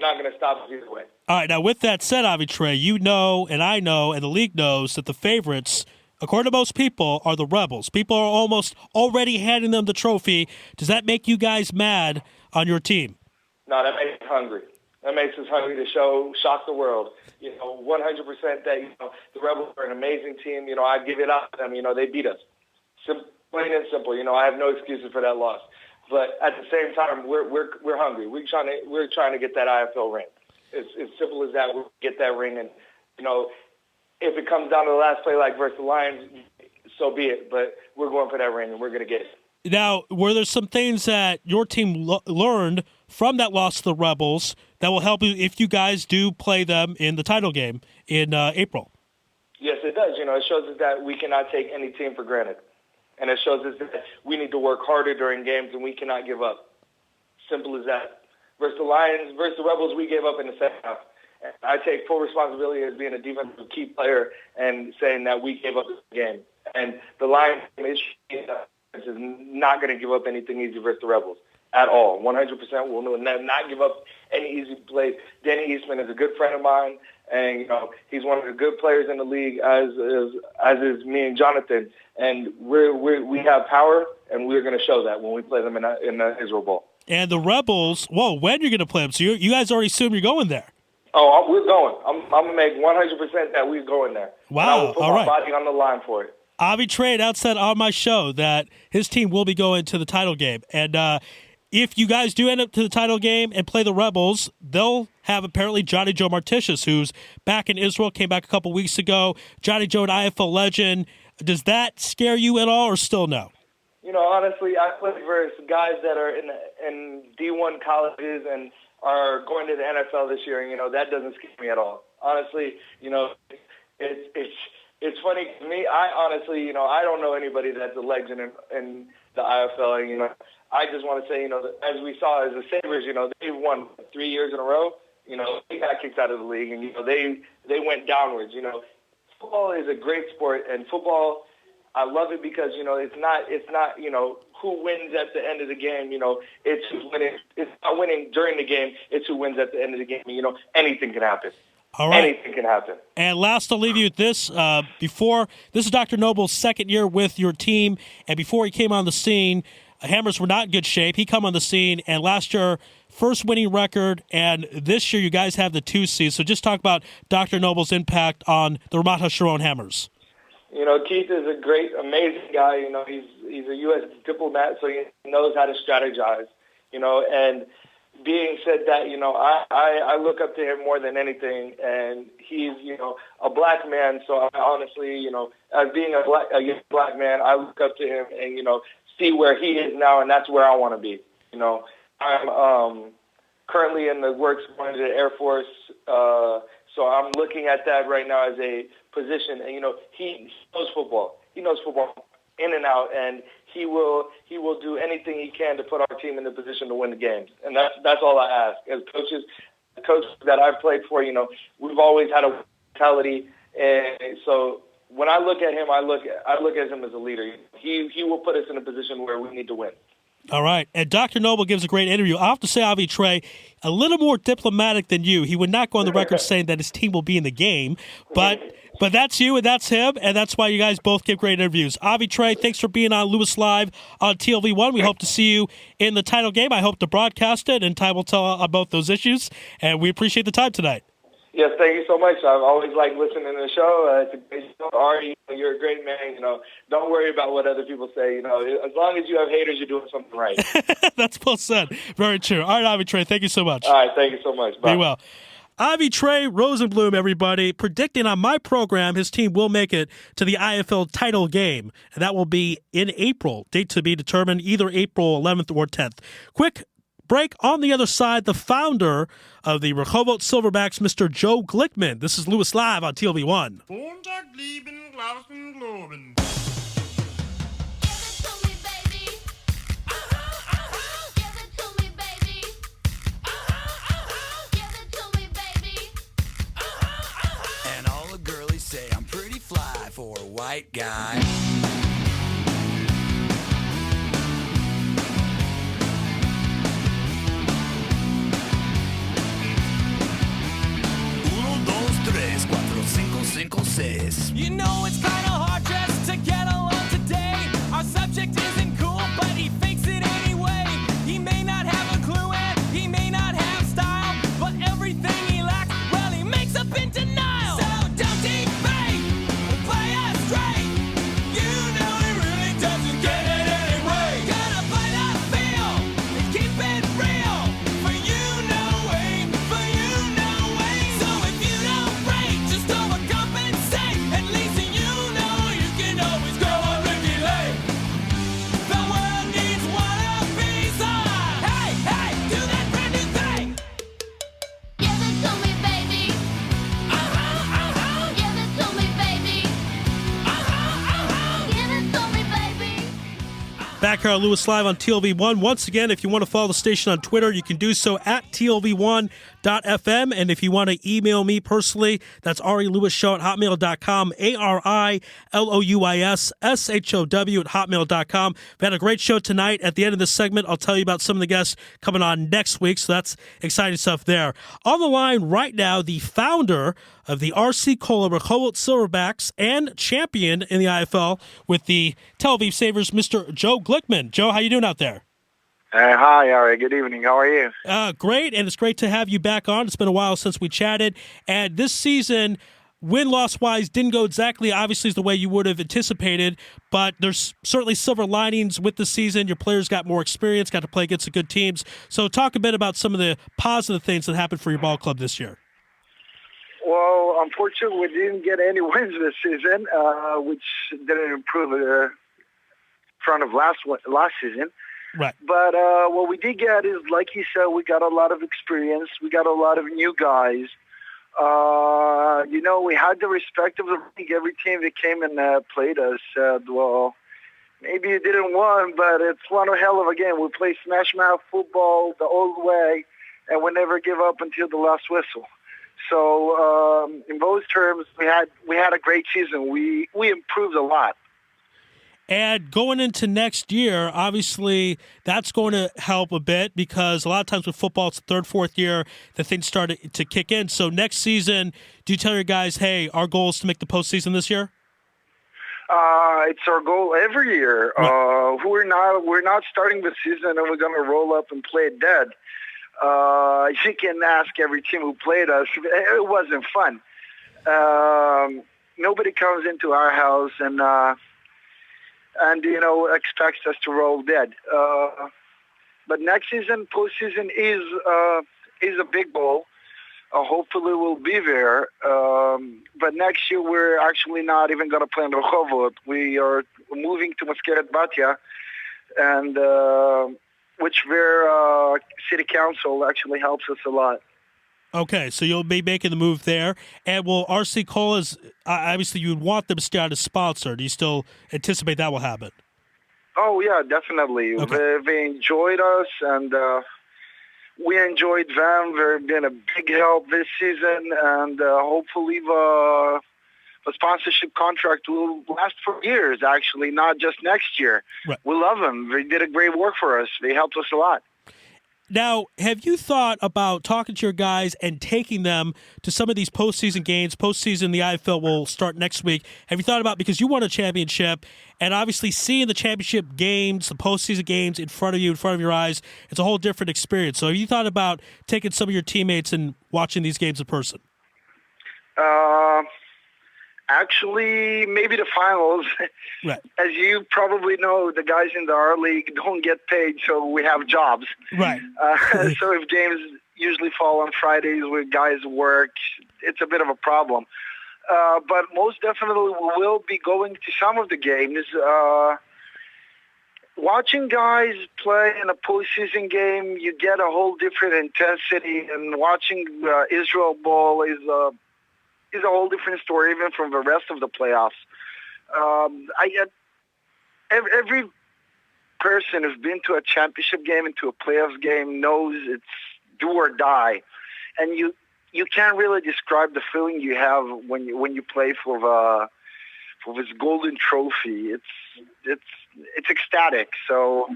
Not going to stop us either way. All right, now with that said, Avi, you know, and I know, and the league knows that the favorites, according to most people, are the Rebels. People are almost already handing them the trophy. Does that make you guys mad on your team? No, that makes us hungry. That makes us hungry to shock the world. You know, 100% that, you know, the Rebels are an amazing team. You know, I give it up to them. You know, they beat us. Plain and simple. You know, I have no excuses for that loss. But at the same time, we're hungry. We're trying to get that IFL ring. It's simple as that. We'll get that ring, and, you know, if it comes down to the last play like versus the Lions, so be it. But we're going for that ring, and we're going to get it. Now, were there some things that your team learned from that loss to the Rebels that will help you if you guys do play them in the title game in April? Yes, it does. You know, it shows us that we cannot take any team for granted. And it shows us that we need to work harder during games, and we cannot give up. Simple as that. Versus the Lions, versus the Rebels, we gave up in the second half. And I take full responsibility as being a defensive key player and saying that we gave up the game. And the Lions is not going to give up anything easy versus the Rebels at all. 100% will not give up any easy plays. Danny Eastman is a good friend of mine, and, you know, he's one of the good players in the league, as is me and Jonathan. And we have power, and we're going to show that when we play them in the Israel Bowl. And the Rebels, when you're going to play them? So you guys already assume you're going there. Oh, we're going. I'm going to make 100% that we're going there. Wow, and I will put all right. my body on the line for it. Avi Trey announced that on my show that his team will be going to the title game. And if you guys do end up to the title game and play the Rebels, they'll have apparently Johnny Joe Martishis, who's back in Israel, came back a couple weeks ago. Johnny Joe, an IFL legend. Does that scare you at all, or still no? Honestly, I play versus guys that are in D1 colleges and are going to the NFL this year, and, that doesn't scare me at all. Honestly, it's funny to me. I honestly, I don't know anybody that's a legend in the IFL, and, I just want to say, as we saw as the Sabres, they've won 3 years in a row. They got kicked out of the league, and, they went downwards. Football is a great sport, and football, I love it because, it's not, who wins at the end of the game. It's who's winning. It's not winning during the game. It's who wins at the end of the game. Anything can happen. All right. Anything can happen. And last, I'll leave you with this. This is Dr. Noble's second year with your team, and before he came on the scene, Hammers were not in good shape. He come on the scene, and last year, first winning record, and this year you guys have the 2 seed. So just talk about Dr. Noble's impact on the Ramat Hasharon Hammers. Keith is a great, amazing guy. He's a U.S. diplomat, so he knows how to strategize. And being said that, I look up to him more than anything, and he's, a black man. So I honestly, as being a young black man, I look up to him and, see where he is now, and that's where I want to be. I'm currently in the works going to the Air Force, so I'm looking at that right now as a position. And he knows football. He knows football in and out, and he will do anything he can to put our team in the position to win the games. And that's all I ask. As coaches that I've played for, we've always had a mentality, and so when I look at him, I look at him as a leader. He will put us in a position where we need to win. All right. And Dr. Noble gives a great interview. I'll have to say, Avi Trey, a little more diplomatic than you. He would not go on the record saying that his team will be in the game, but that's you and that's him, and that's why you guys both give great interviews. Avi Trey, thanks for being on Louis Live on TLV1. We hope to see you in the title game. I hope to broadcast it, and Ty will tell about those issues, and we appreciate the time tonight. Yes, thank you so much. I've always liked listening to the show. It's a great show. Ari, you're a great man. Don't worry about what other people say. As long as you have haters, you're doing something right. That's well said. Very true. All right, Avi Trey, thank you so much. All right, thank you so much. Bye. Be well. Avi Trey Rosenblum, everybody, predicting on my program his team will make it to the IFL title game, and that will be in April. Date to be determined, either April 11th or 10th. Quick break. On the other side, the founder of the Rehovot Silverbacks, Mr. Joe Glickman. This is Louis Live on TLV1. And all the girlies say I'm pretty fly for a white guy. You know it's kind of hard just to get along today. Our subject isn't cool, but he fakes it anyway. He may not have a clue and he may not have style, but everything he lacks, well, he makes up in denial. So don't debate, play us straight. You know he really doesn't get it anyway. Gotta play that feel and keep it real. For you, no way, for you, no way. So if you don't break, just overcompensate. At least you know you can always go on Ricky Lake. The world needs one piece of. Hey, hey, do that brand new thing. Give it to me, baby. Give it to me, baby. Give it to me, baby. Back here on Louis Live on TLV1. Once again, if you want to follow the station on Twitter, you can do so at TLV1.fm. And if you want to email me personally, that's arilouisshow@hotmail.com, ARILOUISSHOW@hotmail.com. We had a great show tonight. At the end of this segment, I'll tell you about some of the guests coming on next week, so that's exciting stuff there. On the line right now, the founder of the RC Cola Rehovot Silverbacks and champion in the IFL with the Tel Aviv Sabres, Mr. Joe Glickman. Joe, how you doing out there? Hi, Ari. Good evening. How are you? Great, and it's great to have you back on. It's been a while since we chatted. And this season, win-loss wise didn't go exactly obviously the way you would have anticipated, but there's certainly silver linings with the season. Your players got more experience, got to play against the good teams. So talk a bit about some of the positive things that happened for your ball club this year. Well, unfortunately, we didn't get any wins this season, which didn't improve front of last season. Right. But what we did get is, like you said, we got a lot of experience. We got a lot of new guys. We had the respect of the league. Every team that came and played us said, well, maybe you didn't win, but it's one hell of a game. We play smash mouth football the old way, and we never give up until the last whistle. So in those terms, we had a great season. We improved a lot. And going into next year, obviously, that's going to help a bit because a lot of times with football, it's the third, fourth year that things start to kick in. So next season, do you tell your guys, hey, our goal is to make the postseason this year? It's our goal every year. Right. We're not starting the season and we're going to roll up and play it dead. You can ask every team who played us. It wasn't fun. Nobody comes into our house and expects us to roll dead. But next season, postseason is a big goal. Hopefully we'll be there. But next year we're actually not even going to play in Rehovot. We are moving to Mazkeret Batya, and which their city council actually helps us a lot. Okay, so you'll be making the move there. And will RC Colas, obviously you would want them to stay out as sponsor. Do you still anticipate that will happen? Oh, yeah, definitely. Okay. They enjoyed us, and we enjoyed them. They've been a big help this season, and hopefully the sponsorship contract will last for years, actually, not just next year. Right. We love them. They did a great work for us. They helped us a lot. Now, have you thought about talking to your guys and taking them to some of these postseason games? Postseason, the IFL will start next week. Have you thought about, because you won a championship, and obviously seeing the championship games, the postseason games in front of you, in front of your eyes, it's a whole different experience. So have you thought about taking some of your teammates and watching these games in person? Actually, maybe the finals. Right. As you probably know, the guys in the R League don't get paid, so we have jobs. Right. So if games usually fall on Fridays where guys work, it's a bit of a problem. But most definitely we will be going to some of the games. Watching guys play in a postseason game, you get a whole different intensity, and watching Israel ball is a whole different story, even from the rest of the playoffs. Every person who's been to a championship game and to a playoffs game knows it's do or die, and you can't really describe the feeling you have when you play for this golden trophy. It's ecstatic. So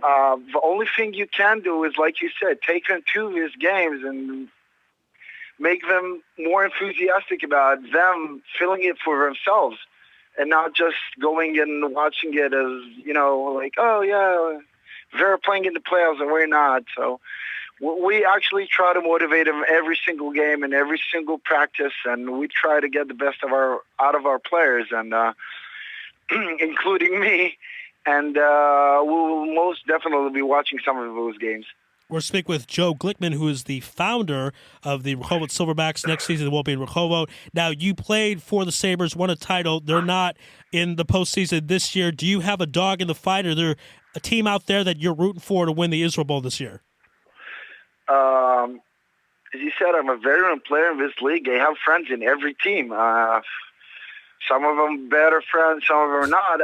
the only thing you can do is, like you said, take them to these games and make them more enthusiastic about them feeling it for themselves, and not just going and watching it as, like, oh, yeah, they're playing in the playoffs and we're not. So we actually try to motivate them every single game and every single practice, and we try to get the best out of our players, and including me. And we will most definitely be watching some of those games. We're speaking with Joe Glickman, who is the founder of the Rehovot Silverbacks. Next season, they won't be in Rehovot. Now, you played for the Sabres, won a title. They're not in the postseason this year. Do you have a dog in the fight? Or there a team out there that you're rooting for to win the Israel Bowl this year? As you said, I'm a veteran player in this league. I have friends in every team. Some of them better friends, some of them are not.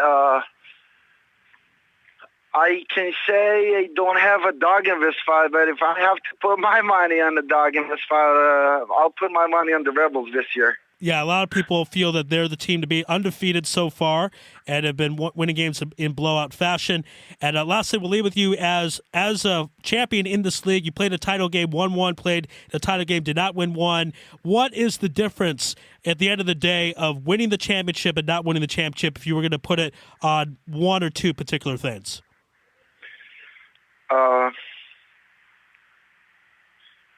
I can say I don't have a dog in this fight, but if I have to put my money on the dog in this fight, I'll put my money on the Rebels this year. Yeah, a lot of people feel that they're the team to be undefeated so far and have been winning games in blowout fashion. And lastly, we'll leave with you as a champion in this league. You played a title game, won one, played a title game, did not win one. What is the difference at the end of the day of winning the championship and not winning the championship if you were going to put it on one or two particular things?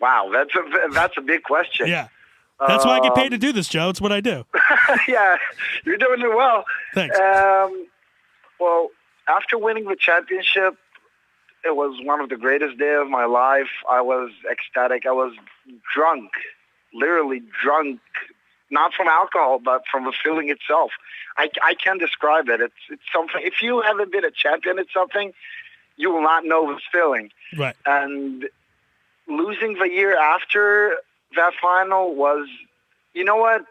Wow, that's a big question. Yeah. That's why I get paid to do this, Joe. It's what I do. Yeah, you're doing it well. Thanks. Well, after winning the championship, it was one of the greatest days of my life. I was ecstatic. I was drunk, literally drunk, not from alcohol, but from the feeling itself. I can't describe it. It's something. If you haven't been a champion at something, you will not know this feeling. Right. And losing the year after that final was, you know what?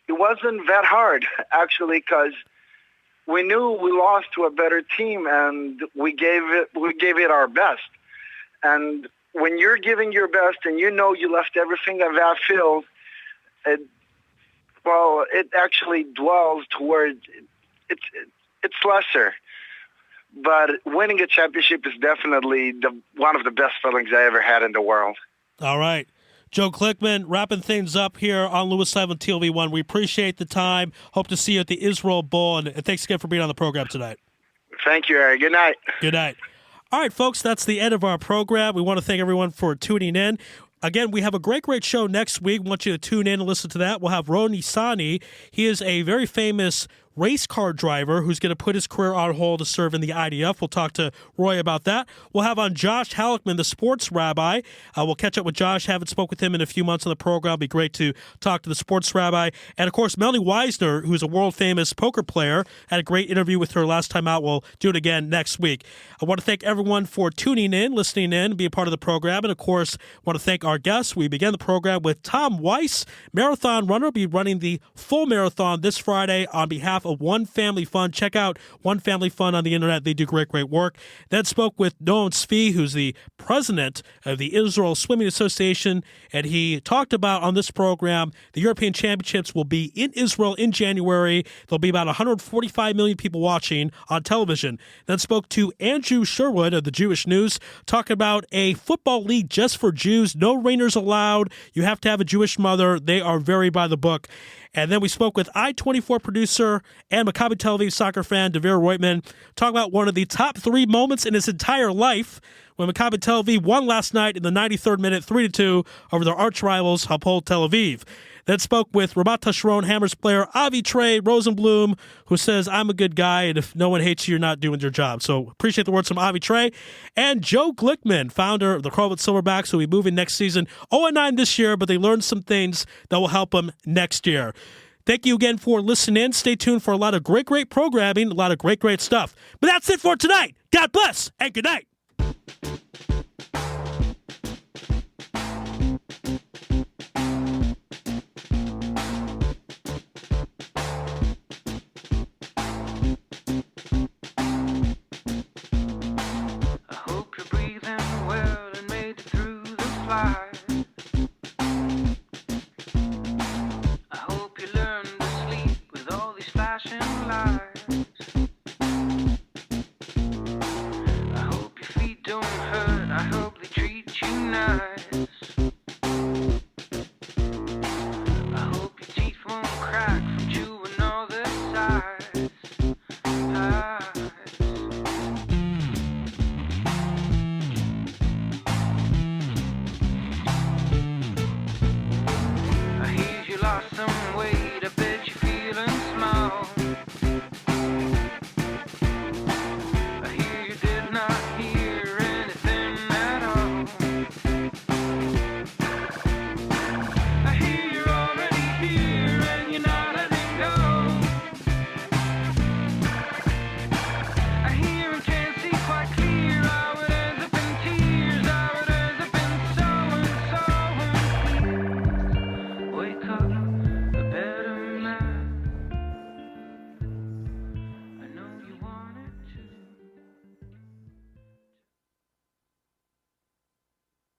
It wasn't that hard, actually, because we knew we lost to a better team, and we gave it our best. And when you're giving your best, and you know you left everything on that field, it actually dwells towards it's lesser. But winning a championship is definitely one of the best feelings I ever had in the world. All right. Joe Glickman, wrapping things up here on Lewis Live on TLV1. We appreciate the time. Hope to see you at the Israel Bowl, and thanks again for being on the program tonight. Thank you, Ari. Good night. Good night. All right, folks, that's the end of our program. We want to thank everyone for tuning in. Again, we have a great show next week. We want you to tune in and listen to that. We'll have Ron Sani. He is a very famous race car driver who's going to put his career on hold to serve in the IDF. We'll talk to Roy about that. We'll have on Josh Halleckman, the sports rabbi. We'll catch up with Josh. Haven't spoke with him in a few months on the program. It'll be great to talk to the sports rabbi. And, of course, Melanie Weisner, who's a world-famous poker player, had a great interview with her last time out. We'll do it again next week. I want to thank everyone for tuning in, listening in, being part of the program. And, of course, I want to thank our guests. We began the program with Tom Weiss, marathon runner. Will be running the full marathon this Friday on behalf of One Family Fund. Check out One Family Fund on the internet. They do great work. Then spoke with Noam, who's the president of the Israel Swimming Association, and he talked about on this program the European Championships will be in Israel in January. There'll be about 145 million people watching on television. Then spoke to Andrew Sherwood of the Jewish News, talking about a football league just for Jews. No reigners allowed. You have to have a Jewish mother. They are very by the book. And then we spoke with I-24 producer and Maccabi Tel Aviv soccer fan Devere Reutman, talking about one of the top 3 moments in his entire life when Maccabi Tel Aviv won last night in the 93rd minute 3-2 over their arch rivals Hapoel Tel Aviv. Then spoke with Ramat Hasharon Hammers player Avi Rosenblum, who says, I'm a good guy, and if no one hates you, you're not doing your job. So appreciate the words from Avi Trey. And Joe Glickman, founder of the Crowfoot Silverbacks, who will be moving next season. 0-9 this year, but they learned some things that will help them next year. Thank you again for listening in. Stay tuned for a lot of great programming, a lot of great stuff. But that's it for tonight. God bless, and good night. Night.